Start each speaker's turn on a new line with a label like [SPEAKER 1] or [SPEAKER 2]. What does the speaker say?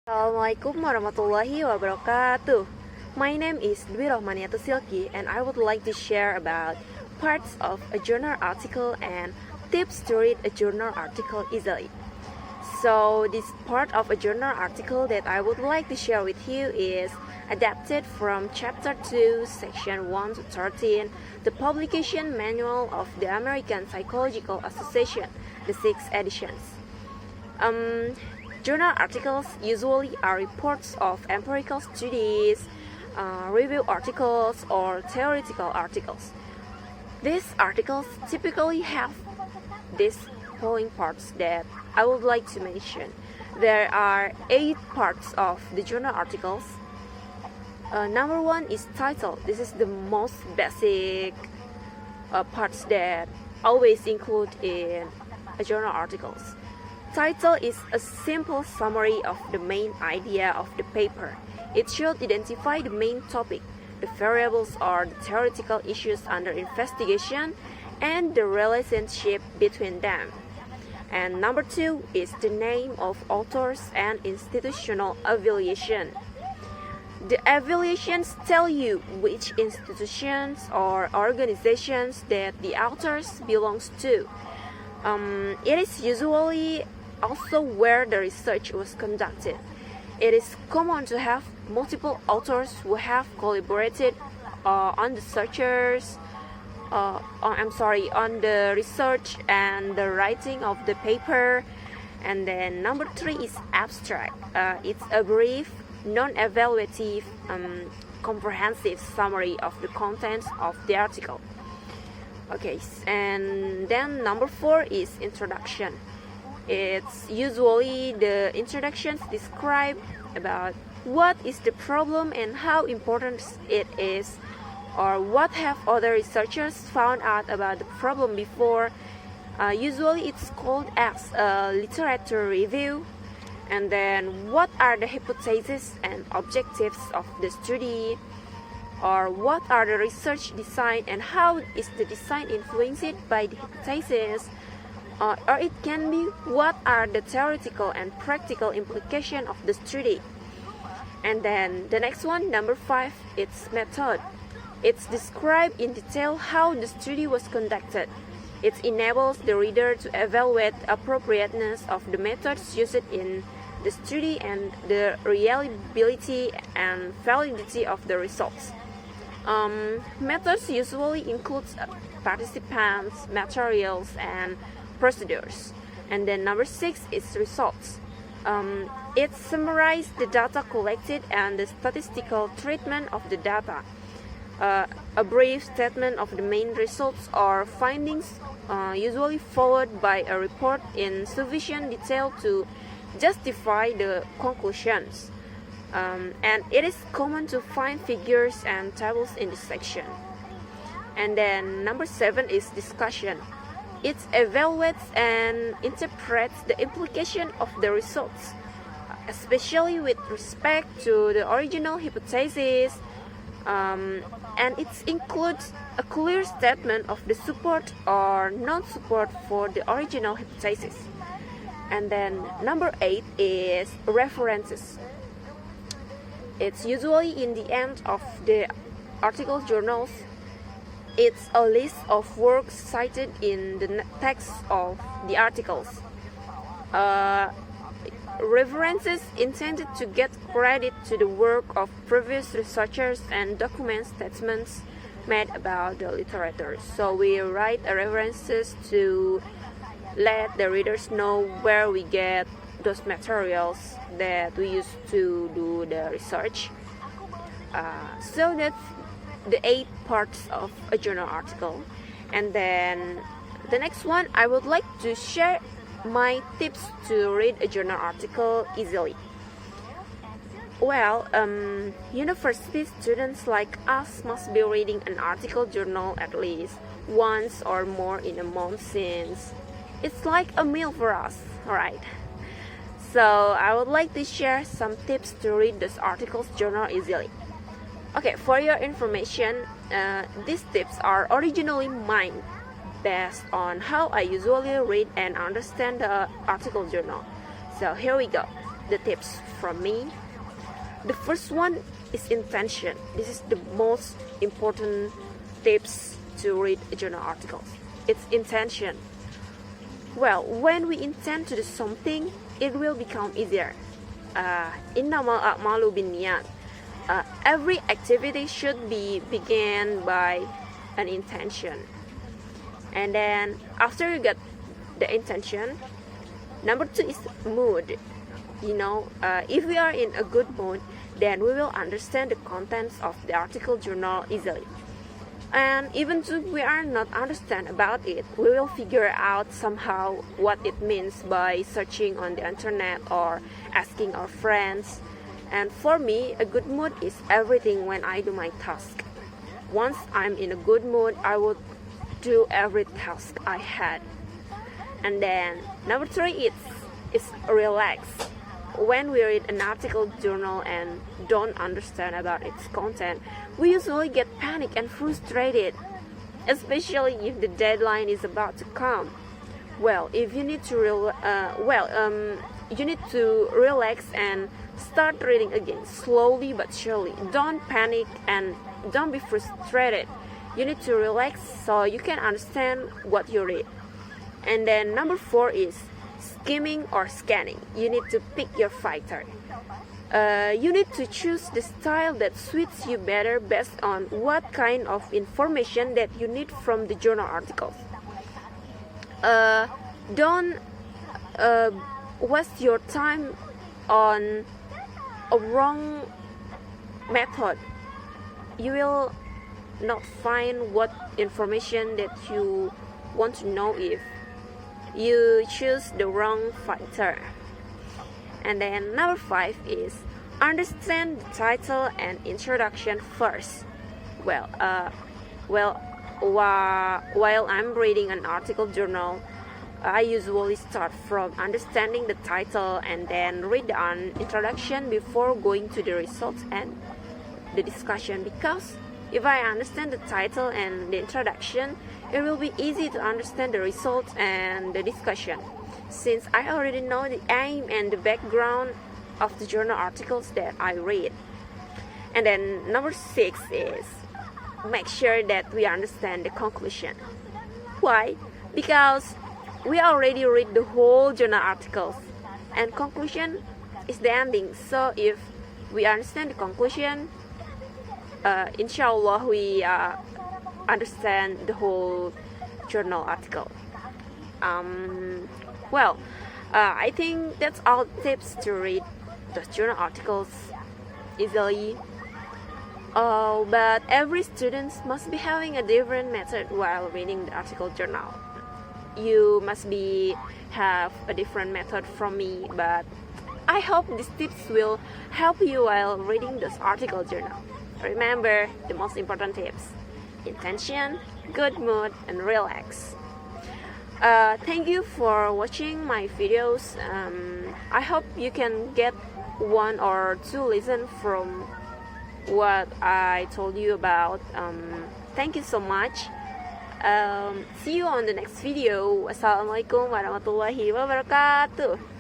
[SPEAKER 1] Assalamualaikum warahmatullahi wabarakatuh. My name is Dwi Rohmaniatu Silky and I would like to share about parts of a journal article and tips to read a journal article easily. So this part of a journal article that I would like to share with you is adapted from chapter 2 section 1 to 13, the publication manual of the American Psychological Association, the 6th editions. Journal articles usually are reports of empirical studies, review articles, or theoretical articles. These articles typically have these following parts that I would like to mention. There are 8 parts of the journal articles. Number 1 is title. This is the most basic parts that always include in a journal articles. Title is a simple summary of the main idea of the paper. It should identify the main topic, the variables or the theoretical issues under investigation, and the relationship between them. And number 2 is the name of authors and institutional affiliation. The affiliations tell you which institutions or organizations that the authors belongs to. It is usually also where the research was conducted. It is common to have multiple authors who have collaborated on the research and the writing of the paper. And then number 3 is abstract. It's a brief, non-evaluative, comprehensive summary of the contents of the article. Okay, and then number 4 is introduction. It's usually the introductions describe about what is the problem and how important it is, or what have other researchers found out about the problem before. Usually it's called as a literature review. And then what are the hypotheses and objectives of the study, or what are the research design and how is the design influenced by the hypothesis. Or it can be what are the theoretical and practical implications of the study. And then the next one, number 5, it's method. It's described in detail how the study was conducted. It enables the reader to evaluate the appropriateness of the methods used in the study and the reliability and validity of the results. Methods usually include participants, materials, and procedures. And then number 6 is results. It summarizes the data collected and the statistical treatment of the data. A brief statement of the main results or findings, usually followed by a report in sufficient detail to justify the conclusions. And it is common to find figures and tables in this section. And then number 7 is discussion. It evaluates and interprets the implication of the results, especially with respect to the original hypothesis, and it includes a clear statement of the support or non-support for the original hypothesis. And then number 8 is references. It's usually in the end of the article journals. It's a list of works cited in the text of the articles. References intended to get credit to the work of previous researchers and document statements made about the literature. So we write references to let the readers know where we get those materials that we use to do the research. So that's the 8 parts of a journal article. And then the next one, I would like to share my tips to read a journal article easily. Well, university students like us must be reading an article journal at least once or more in a month, since it's like a meal for us, alright? So I would like to share some tips to read this article's journal easily. Okay, for your information, these tips are originally mine, based on how I usually read and understand the article journal. So here we go. the tips from me. The first one is intention. This is the most important tips to read journal articles. It's intention. Well, when we intend to do something, it will become easier. Innamal a'malu binniyat. Every activity should be began by an intention. And then after you get the intention, number 2 is mood. If we are in a good mood, then we will understand the contents of the article journal easily. And even if we are not understand about it, we will figure out somehow what it means by searching on the internet or asking our friends. And for me, a good mood is everything when I do my task. Once I'm in a good mood, I will do every task I had. And then number 3 is relax. When we read an article journal and don't understand about its content, we usually get panic and frustrated, especially if the deadline is about to come. Well, if you need to you need to relax and start reading again, slowly but surely. Don't panic and don't be frustrated. You need to relax so you can understand what you read. And then number 4 is skimming or scanning. You need to pick your fighter. You need to choose the style that suits you better based on what kind of information that you need from the journal articles. Don't waste your time on a wrong method. You will not find what information that you want to know if you choose the wrong fighter. And then number 5 is understand the title and introduction first. While I'm reading an article journal, I usually start from understanding the title and then read an introduction before going to the results and the discussion, because if I understand the title and the introduction, it will be easy to understand the results and the discussion, since I already know the aim and the background of the journal articles that I read. And then number 6 is make sure that we understand the conclusion. Why? Because we already read the whole journal articles, and conclusion is the ending. So if we understand the conclusion, inshallah we understand the whole journal article. I think that's all tips to read the journal articles easily. But every student must be having a different method while reading the article journal. You must have a different method from me, but I hope these tips will help you while reading this article journal. Remember the most important tips: intention, good mood, and relax. Thank you for watching my videos. I hope you can get 1 or 2 lessons from what I told you about. Thank you so much. See you on the next video. Wassalamualaikum warahmatullahi wabarakatuh.